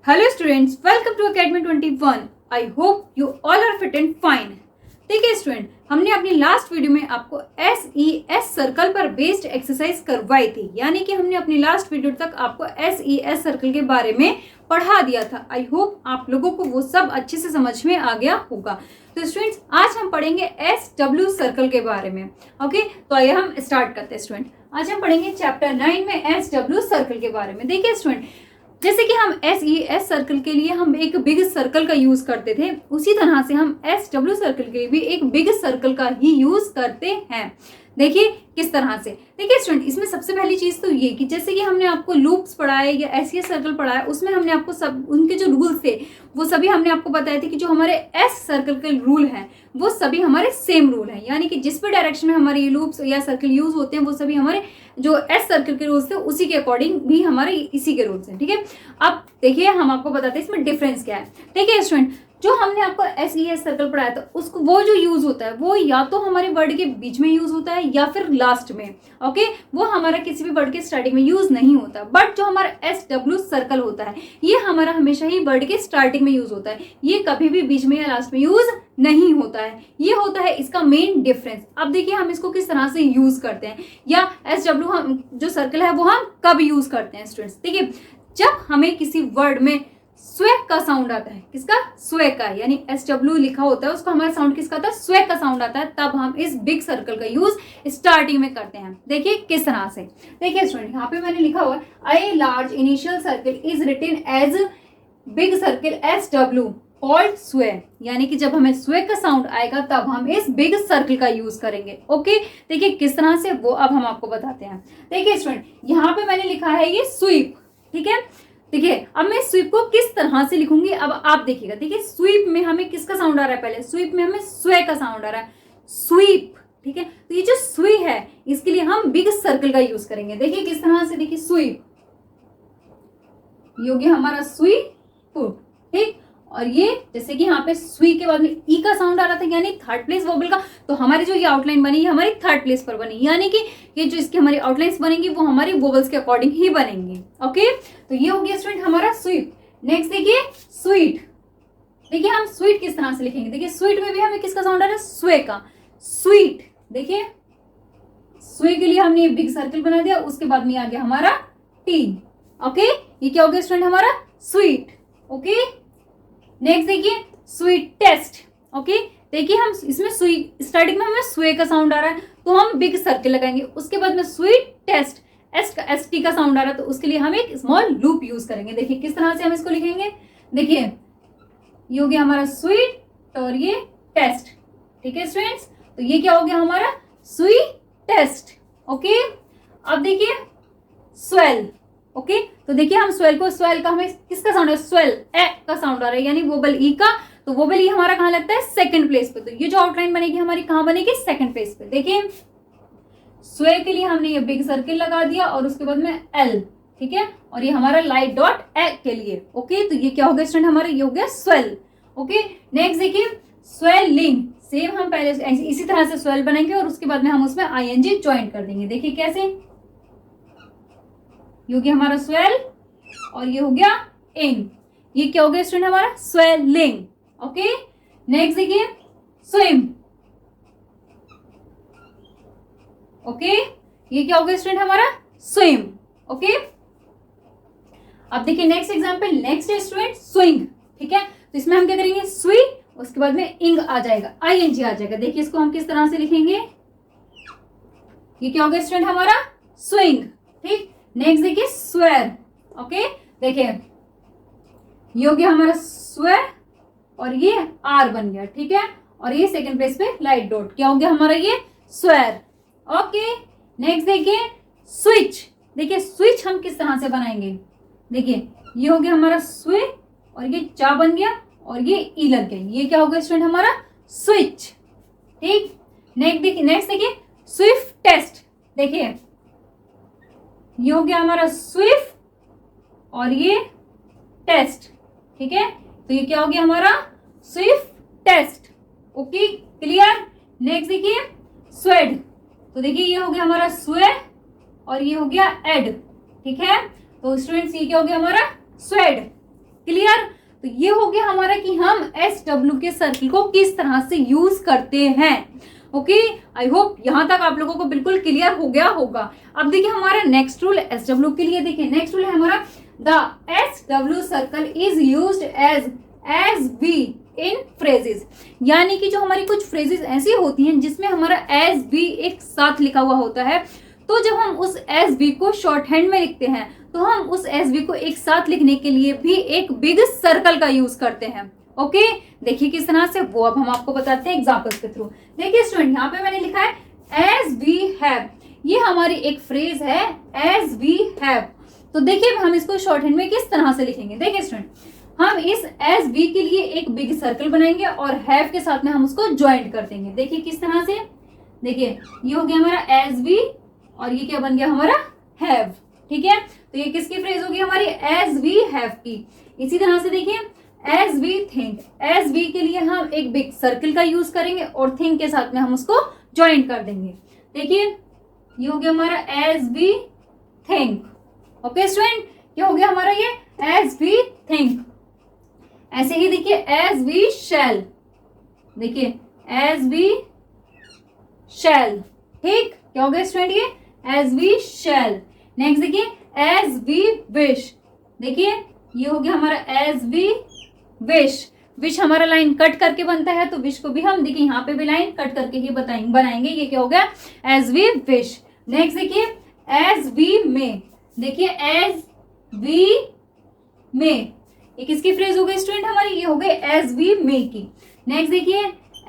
Hello students, welcome to academy 21। I hope you all are fit and fine. देखिए student, हमने अपनी last video में आपको SES circle पर बेस्ड एक्सरसाइज करवाई थी, यानी कि हमने अपनी लास्ट वीडियो तक आपको SES सर्कल के बारे में पढ़ा दिया था। आई होप आप लोगों को वो सब अच्छे से समझ में आ गया होगा। तो स्टूडेंट्स, आज हम पढ़ेंगे SW सर्कल के बारे में। ओके, तो आइए हम स्टार्ट करते हैं स्टूडेंट। आज हम पढ़ेंगे चैप्टर 9 में SW सर्कल के बारे में। देखिए स्टूडेंट, जैसे कि हम SES सर्कल के लिए हम एक बिग सर्कल का यूज करते थे, उसी तरह से हम SW सर्कल के लिए भी एक बिग सर्कल का ही यूज करते हैं। देखिए किस तरह से। देखिए स्टूडेंट, इसमें सबसे पहली चीज तो ये कि जैसे कि हमने आपको लूप्स पढ़ाए या SES सर्कल पढ़ाया, उसमें हमने आपको सब उनके जो रूल्स थे वो सभी हमने आपको बताए थे कि जो हमारे S सर्कल के रूल हैं वो सभी हमारे सेम रूल हैं, यानी कि जिस भी डायरेक्शन में हमारे ये लूप्स या सर्कल यूज होते हैं वो सभी हमारे जो S सर्कल के रूल्स थे उसी के अकॉर्डिंग भी हमारे इसी के रूल्स हैं। ठीक है, अब देखिए हम आपको बताते हैं इसमें डिफरेंस क्या है। देखिए स्टूडेंट, जो हमने आपको SES सर्कल पढ़ाया था उसको वो जो यूज होता है वो या तो हमारे वर्ड के बीच में यूज होता है या फिर लास्ट में। ओके, वो हमारा किसी भी वर्ड के स्टार्टिंग में यूज नहीं होता। बट जो हमारा SW सर्कल होता है ये हमारा हमेशा ही वर्ड के स्टार्टिंग में यूज होता है, ये कभी भी बीच में या लास्ट में यूज नहीं होता है। ये होता है इसका मेन डिफरेंस। अब देखिए हम इसको किस तरह से यूज करते हैं, या SW हम जो सर्कल है वो हम कब यूज करते हैं स्टूडेंट्स। देखिए, जब हमें किसी वर्ड में स्वे का साउंड आता है, किसका? स्वे का, यानी SW लिखा होता है उसको हमारा साउंड किसका आता है? स्वे का साउंड आता है, तब हम इस बिग सर्कल का यूज स्टार्टिंग में करते हैं। देखिए किस तरह से। देखिए स्टूडेंट, यहाँ पे मैंने लिखा हुआ है a large initial circle is written as big circle SW called स्वे, यानी कि जब हमें स्वे का साउंड आएगा तब हम इस बिग सर्कल का यूज करेंगे। ओके, देखिए किस तरह से वो अब हम आपको बताते हैं। देखिए स्टूडेंट, यहाँ पे मैंने लिखा है ये स्वीप। ठीक है, देखिए अब मैं स्वीप को किस तरह से लिखूंगी अब आप देखिएगा। देखिए स्वीप में हमें किसका साउंड आ रहा है? पहले स्वीप में हमें स्वे का साउंड आ रहा है, स्वीप। ठीक है, तो ये जो स्वी है इसके लिए हम बिग सर्कल का यूज करेंगे। देखिए किस तरह से। देखिए स्वीप, ये हो गया हमारा स्वीप। ठीक, और ये जैसे कि यहाँ पे स्वी के बाद में ई का साउंड आ रहा था, यानी थर्ड प्लेस वोबल का, तो हमारी जो ये आउटलाइन बनी है हमारी थर्ड प्लेस पर बनी, यानी कि ये जो इसकी हमारी आउटलाइंस बनेंगी वो हमारी वोबल्स के अकॉर्डिंग ही बनेंगी। ओके, तो ये हो गया स्टूडेंट हमारा स्वीप। नेक्स्ट देखिए स्वीट। देखिए हम स्वीट किस तरह से लिखेंगे। देखिए स्वीट में भी हमें किसका साउंड आ रहा है? स्वे का, स्वीट। देखिए स्वे के लिए हमने बिग सर्कल बना दिया, उसके बाद में आ गया हमारा टी। ओके, ये क्या हो गया स्टूडेंट? हमारा स्वीट। ओके, नेक्स्ट देखिए स्वीट टेस्ट। ओके, देखिए हम इसमें स्टार्टिंग में हमें स्वे का साउंड आ रहा है तो हम बिग सर्कल लगाएंगे, उसके बाद में स्वीट टेस्ट ST का साउंड आ रहा है तो उसके लिए हम एक स्मॉल लूप यूज करेंगे। देखिए किस तरह से हम इसको लिखेंगे। देखिए ये हो गया हमारा स्वीट और ये टेस्ट। ठीक है स्टूडेंट्स, तो ये क्या हो गया हमारा? Sweet taste. ओके, अब देखिए स्वेल। ओके, तो देखिए हम स्वेल को, स्वेल का हमें किसका साउंड है? स्वेल ए का साउंड आ रहा है, यानी वोबल ई का, तो वोबल ई हमारा कहाँ लगता है? सेकंड प्लेस पे। तो ये जो आउटलाइन बनेगी हमारी कहाँ बनेगी? सेकंड प्लेस पे। देखिए स्वे के लिए हमने ये बिग सर्कल लगा दिया और उसके बाद में एल। ठीक है, और ये हमारा लाइट डॉट ए के लिए। ओके, तो ये क्या हो गया स्टूडेंट? हमारा ये हो गया स्वेल। ओके, नेक्स्ट देखिए स्वेलिंग। सेम हम पहले इसी तरह से स्वेल बनाएंगे और उसके बाद में हम उसमें ING ज्वाइन कर देंगे। देखिए कैसे, ये हो गया हमारा स्वेल और ये हो गया इन। ये क्या हो गया स्टूडेंट? हमारा स्वेलिंग। ओके, नेक्स्ट देखिए स्विम। ओके, ये क्या हो गया स्टूडेंट? हमारा स्विम। ओके, अब देखिए नेक्स्ट एग्जांपल। नेक्स्ट है स्टूडेंट स्विंग। ठीक है, तो इसमें हम क्या करेंगे? स्वी, उसके बाद में इंग आ जाएगा, ING आ जाएगा। देखिए इसको हम किस तरह से लिखेंगे। ये क्या हो गया स्टूडेंट? हमारा स्विंग। ठीक, नेक्स्ट देखिए स्वेर। ओके, देखिए ये हो गया हमारा स्वेर और ये आर बन गया। ठीक है, और ये सेकंड प्लेस पे लाइट डॉट, क्या हो गया हमारा? ये स्वेर। ओके, नेक्स्ट देखिए स्विच। देखिए स्विच हम किस तरह से बनाएंगे। देखिए ये हो गया हमारा स्वे और ये चा बन गया और ये ई लग गया, ये क्या हो गया स्टूडेंट? हमारा स्विच। ठीक, नेक्स्ट देखिए स्विफ्ट टेस्ट। देखिए ये हो गया हमारा स्विफ्ट और ये टेस्ट। ठीक है, तो ये क्या हो गया हमारा? Swift test. Okay, clear. Next देखिए स्वेड। तो देखिए ये हो गया हमारा स्वे और ये हो गया एड। ठीक है, तो स्टूडेंट्स ये क्या हो गया हमारा? स्वेड। क्लियर? तो ये हो गया हमारा कि हम SW के सर्किल को किस तरह से यूज करते हैं। ओके, आई होप यहां तक आप लोगों को बिल्कुल क्लियर हो गया होगा। अब देखिए हमारा नेक्स्ट रूल SW के लिए, देखिए नेक्स्ट रूल है हमारा the SW circle is used as B in phrases, यानी कि जो हमारी कुछ फ्रेजेस ऐसी होती हैं जिसमें हमारा एज बी एक साथ लिखा हुआ होता है, तो जब हम उस एस बी को शॉर्ट हैंड में लिखते हैं तो हम उस एस बी को एक साथ लिखने के लिए भी एक बिग सर्कल का यूज करते हैं। ओके, देखिए किस तरह से, वो अब हम आपको बताते हैं एग्जांपल्स के थ्रू। देखिए स्टूडेंट, यहाँ पे मैंने लिखा है एज वी हैव, ये हमारी एक फ्रेज है एज वी हैव। तो देखिए हम इसको शॉर्ट हैंड में किस तरह से लिखेंगे। देखिए स्टूडेंट, हम इस एस बी के लिए एक बिग सर्कल बनाएंगे और हैव के साथ में हम उसको ज्वाइंट कर देंगे। देखिए किस तरह से, देखिए ये हो गया हमारा एस बी और ये क्या बन गया हमारा हैव। ठीक है, तो ये किसकी फ्रेज होगी हमारी एज वी हैव की। इसी तरह से देखिए as we think, as we के लिए हम एक बिग सर्कल का यूज करेंगे और थिंक के साथ में हम उसको ज्वाइंट कर देंगे। देखिए ये हो गया हमारा as we think. Okay student, ये हो गया हमारा ये एज वी थिंक। ऐसे ही देखिए एज वी शैल, देखिए एज वी शैल। ठीक, क्या हो गया स्टूडेंट ये एज वी शैल। नेक्स्ट देखिए एज वी विश, देखिए ये हो गया हमारा एज वी विश। विश हमारा लाइन कट करके बनता है, तो विश को भी हम देखिए यहाँ पे भी लाइन कट करके ही बनाएंगे। ये क्या हो गया एज वी विश। नेक्स्ट देखिए एज वी मे, देखिए एज वी मे, ये किसकी फ्रेज हो गई स्टूडेंट हमारी, ये हो गई एज वी मे की। नेक्स्ट देखिए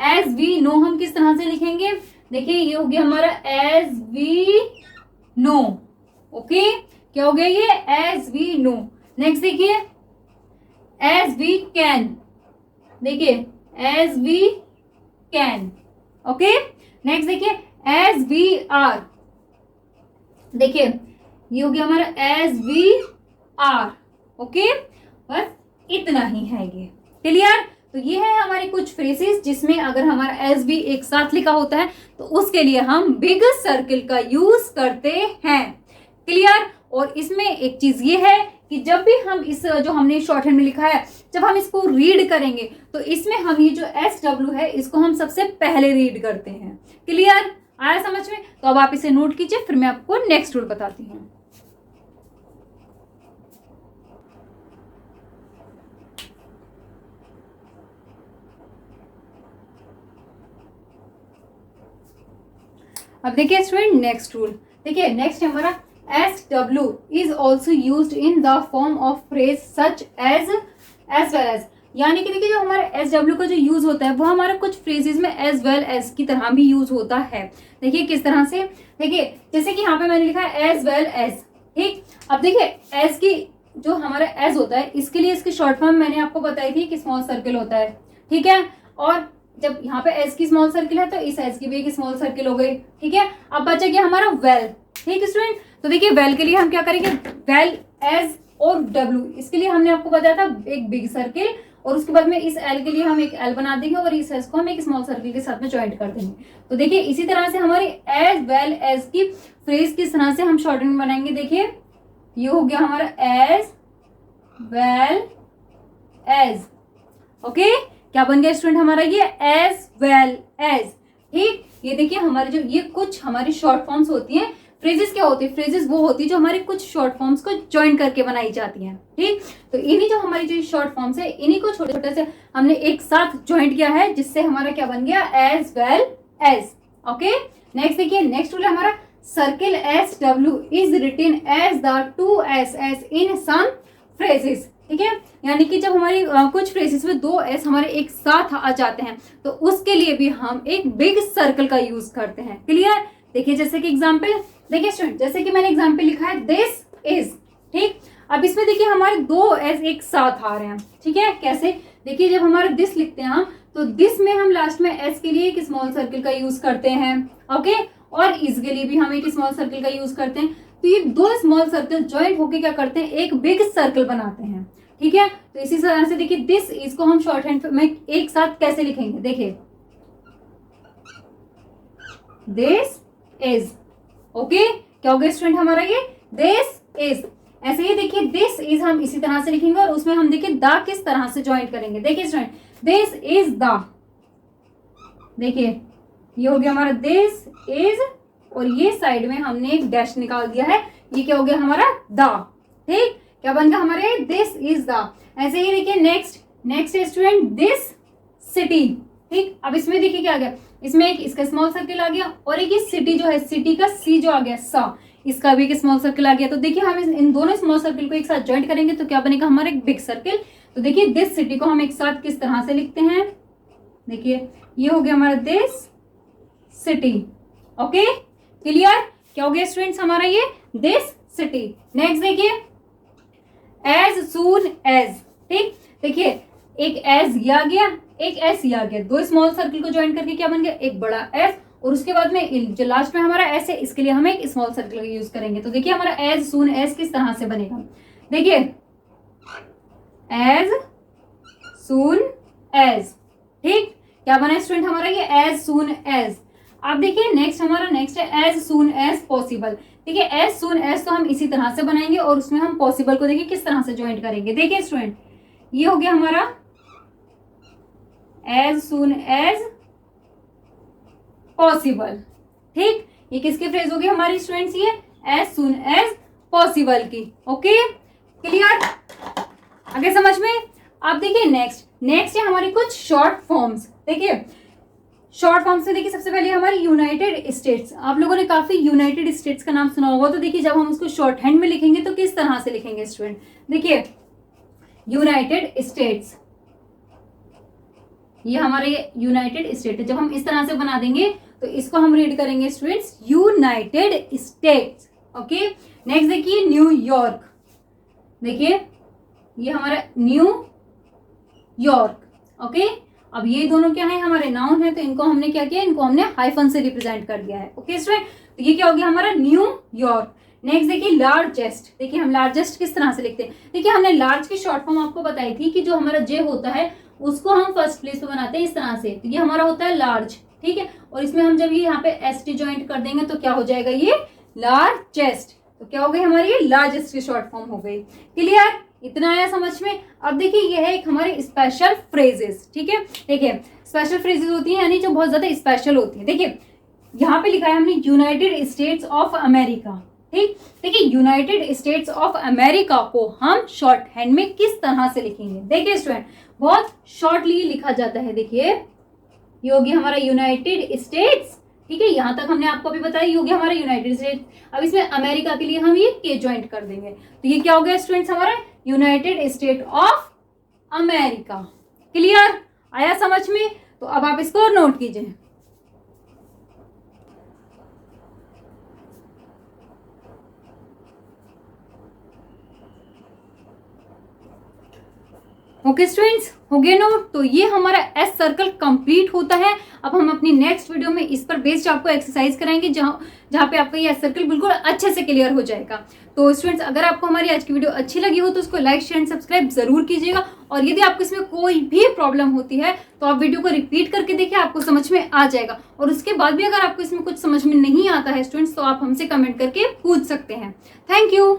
एज वी नो, हम किस तरह से लिखेंगे, देखिए ये हो गया हमारा एज वी नो। ओके, क्या हो गया ये एज वी नो। नेक्स्ट देखिए एज वी कैन, देखिए as we can. Okay, next देखिए एज वी आर, देखिए ये हो गया हमारा एज वी आर। ओके, बस इतना ही है ये। क्लियर? तो ये है हमारी कुछ फ्रेजेस जिसमें अगर हमारा एस बी एक साथ लिखा होता है तो उसके लिए हम बिग सर्कल का यूज करते हैं। क्लियर? और इसमें एक चीज ये है कि जब भी हम इस जो हमने शॉर्ट हैंड में लिखा है, जब हम इसको रीड करेंगे तो इसमें हम ये जो SW है इसको हम सबसे पहले रीड करते हैं। क्लियर? आया समझ में? तो अब आप इसे नोट कीजिए, फिर मैं आपको नेक्स्ट रूल बताती हूँ। अब देखिए स्टूडेंट नेक्स्ट रूल, देखिए नेक्स्ट हमारा SW is also use in the form of phrase such as well as, यानी कि देखिए जो हमारा SW का जो यूज होता है वो हमारा कुछ फ्रेजेस में एज वेल एज की तरह भी यूज होता है। देखिए किस तरह से, देखिए जैसे कि यहाँ पे मैंने लिखा है एज वेल एज। ठीक, अब देखिए एज की जो हमारा एज होता है इसके लिए इसकी शॉर्ट फॉर्म मैंने आपको बताई थी कि स्मॉल सर्किल होता है। ठीक है, और जब यहाँ पे एस की स्मॉल सर्किल है तो इस एस की भी एक स्मॉल सर्किल हो गई। ठीक है, अब बचा गया हमारा वेल। ठीक स्टूडेंट, तो देखिए वेल के लिए हम क्या करेंगे, वेल एज और डब्ल्यू, इसके लिए हमने आपको बताया था एक बिग सर्किल और उसके बाद में इस एल के लिए हम एक एल बना देंगे और इस एस को हम एक स्मॉल सर्किल के साथ में ज्वाइंट कर देंगे। तो देखिए इसी तरह से हमारी एज वेल एज की फ्रेज किस तरह से हम शॉर्ट में बनाएंगे। देखिए ये हो गया हमारा एज वेल एज। ओके, क्या बन गया स्टूडेंट हमारा ये एज वेल एज। ठीक, ये देखिए हमारे जो ये कुछ हमारी शॉर्ट फॉर्म्स होती हैं। फ्रेजेस क्या होती है, फ्रेजेस वो होती है जो हमारे कुछ शॉर्ट फॉर्म्स को ज्वाइन करके बनाई जाती हैं। ठीक, तो इन्हीं जो हमारी जो शॉर्ट फॉर्म्स है इन्हीं को छोटे छोटे से हमने एक साथ ज्वाइंट किया है, जिससे हमारा क्या बन गया as well as. Okay, next देखिए नेक्स्ट रूल है हमारा circle SW is written as the 2SS in some phrases. ठीक है, यानी कि जब हमारी कुछ फ्रेजेस में 2S हमारे एक साथ आ जाते हैं तो उसके लिए भी हम एक बिग सर्कल का यूज करते हैं। क्लियर? देखिए जैसे कि एग्जांपल, देखिए स्टूडेंट जैसे कि मैंने एग्जांपल लिखा है दिस इज। ठीक, अब इसमें देखिए हमारे 2S एक साथ आ रहे हैं। ठीक है, कैसे, देखिए जब हमारा दिस लिखते हैं हम तो दिस में हम लास्ट में S के लिए एक स्मॉल सर्किल का यूज करते हैं। ओके, और इस के लिए भी हम एक स्मॉल सर्किल का यूज करते हैं। तो ये दो स्मॉल सर्कल ज्वाइंट होकर क्या करते हैं, एक बिग सर्कल बनाते हैं। ठीक है, तो इसी तरह से देखिए दिस इसको हम शॉर्ट हैंड में एक साथ कैसे लिखेंगे, देखिए दिस इज। ओके, क्या हो गया स्टूडेंट हमारा ये दिस इज। ऐसे ही देखिए दिस इज हम इसी तरह से लिखेंगे और उसमें हम देखिए द किस तरह से ज्वाइन करेंगे। देखिए स्टूडेंट, दिस इज द, देखिए ये हो गया हमारा दिस इज, और ये साइड में हमने एक डैश निकाल दिया है, ये क्या हो गया हमारा द। ठीक, क्या बन गया हमारे दिस इज द। ऐसे ही देखिए नेक्स्ट स्टूडेंट दिस सिटी। ठीक, अब इसमें देखिए क्या आ गया, इसमें एक इसका स्मॉल सर्किल आ गया और एक ये सिटी जो है, सिटी का सी जो आ गया सा, इसका भी एक स्मॉल सर्किल आ गया। तो देखिए हम इन दोनों स्मॉल सर्किल को एक साथ ज्वाइंट करेंगे तो क्या बनेगा हमारा एक बिग सर्किल। तो देखिए दिस सिटी को हम एक साथ किस तरह से लिखते हैं, देखिए ये हो गया हमारा दिस सिटी। ओके क्लियर, क्या हो गया स्टूडेंट्स हमारा ये दिस सिटी। नेक्स्ट देखिए एज सून एज। ठीक, देखिए एक एज ये आ गया, एक एस ये आ गया, दो स्मॉल सर्किल को ज्वाइन करके क्या बन गया एक बड़ा एस, और उसके बाद में जो लास्ट में हमारा एस है इसके लिए हम एक स्मॉल सर्किल का यूज करेंगे। तो देखिए हमारा एज सून एज किस तरह से बनेगा, देखिए एज सून एज। ठीक, क्या बना स्टूडेंट हमारा ये एज सून एज। अब देखिए नेक्स्ट है एज सून एज पॉसिबल। देखिए एज सून एज तो हम इसी तरह से बनाएंगे और उसमें हम पॉसिबल को देखिए किस तरह से ज्वाइंट करेंगे। देखिए स्टूडेंट ये हो गया हमारा एज सून एज पॉसिबल। ठीक, ये किसकी फ्रेज होगी हमारी स्टूडेंट्स, ये एज सून एज पॉसिबल की। ओके क्लियर, आगे समझ में। अब देखिए नेक्स्ट है हमारी कुछ शॉर्ट फॉर्म्स। देखिए शॉर्ट फॉर्म्स में देखिए सबसे पहले हमारी यूनाइटेड स्टेट्स। आप लोगों ने काफी यूनाइटेड स्टेट्स का नाम सुना होगा, तो देखिए जब हम उसको शॉर्ट हैंड में लिखेंगे तो किस तरह से लिखेंगे स्टूडेंट, देखिए यूनाइटेड स्टेट्स, ये हमारे यूनाइटेड स्टेट है। जब हम इस तरह से बना देंगे तो इसको हम रीड करेंगे students United states. Okay next देखिए न्यूयॉर्क, देखिए ये हमारा न्यू यॉर्क। ओके, अब ये दोनों क्या है हमारे नाउन है, तो इनको हमने क्या किया, इनको हमने हाइफन से रिप्रेजेंट कर दिया है। ओके स्टूडेंट, तो ये क्या हो गया हमारा न्यू यॉर्क। नेक्स्ट देखिए लार्जेस्ट। देखिए हम लार्जेस्ट किस तरह से लिखते हैं, देखिए हमने लार्ज की शॉर्ट फॉर्म आपको बताई थी कि जो हमारा जे होता है उसको हम फर्स्ट प्लेस पे बनाते हैं इस तरह से, तो ये हमारा होता है लार्ज। ठीक है, और इसमें हम जब ये यहाँ पे एस टी ज्वाइंट कर देंगे तो क्या हो जाएगा ये लार्जेस्ट। तो क्या हो गई हमारी ये लार्जेस्ट की शॉर्ट फॉर्म हो गई। क्लियर, इतना आया समझ में। अब देखिए ये है एक हमारे स्पेशल फ्रेजेस। ठीक है, देखिए स्पेशल फ्रेजेस होती है यानी जो बहुत ज्यादा स्पेशल होती है। देखिए यहाँ पे लिखा है हमने यूनाइटेड स्टेट्स ऑफ अमेरिका। ठीक, देखिए यूनाइटेड स्टेट्स ऑफ अमेरिका को हम शॉर्ट हैंड में किस तरह से लिखेंगे। देखिए स्टूडेंट बहुत शॉर्टली लिखा जाता है। देखिए ये हो गया हमारा यूनाइटेड स्टेट्स। ठीक है, यहां तक हमने आपको भी बताया ये हो गया हमारा यूनाइटेड स्टेट्स। अब इसमें अमेरिका के लिए हम ये के ज्वाइंट कर देंगे, तो ये क्या हो गया स्टूडेंट्स हमारा United state of America. Clear, आया समझ में। तो अब आप इसको नोट कीजिए। ओके स्टूडेंट्स, हो गया नोट। तो ये हमारा एस सर्कल कंप्लीट होता है। अब हम अपनी नेक्स्ट वीडियो में इस पर बेस्ड आपको एक्सरसाइज कराएंगे जहाँ पे आपका ये एस सर्कल बिल्कुल अच्छे से क्लियर हो जाएगा। तो स्टूडेंट्स अगर आपको हमारी आज की वीडियो अच्छी लगी हो तो उसको लाइक शेयर एंड सब्सक्राइब जरूर कीजिएगा, और यदि आपको इसमें कोई भी प्रॉब्लम होती है तो आप वीडियो को रिपीट करके देखिए, आपको समझ में आ जाएगा। और उसके बाद भी अगर आपको इसमें कुछ समझ में नहीं आता है स्टूडेंट्स तो आप हमसे कमेंट करके पूछ सकते हैं। Thank you.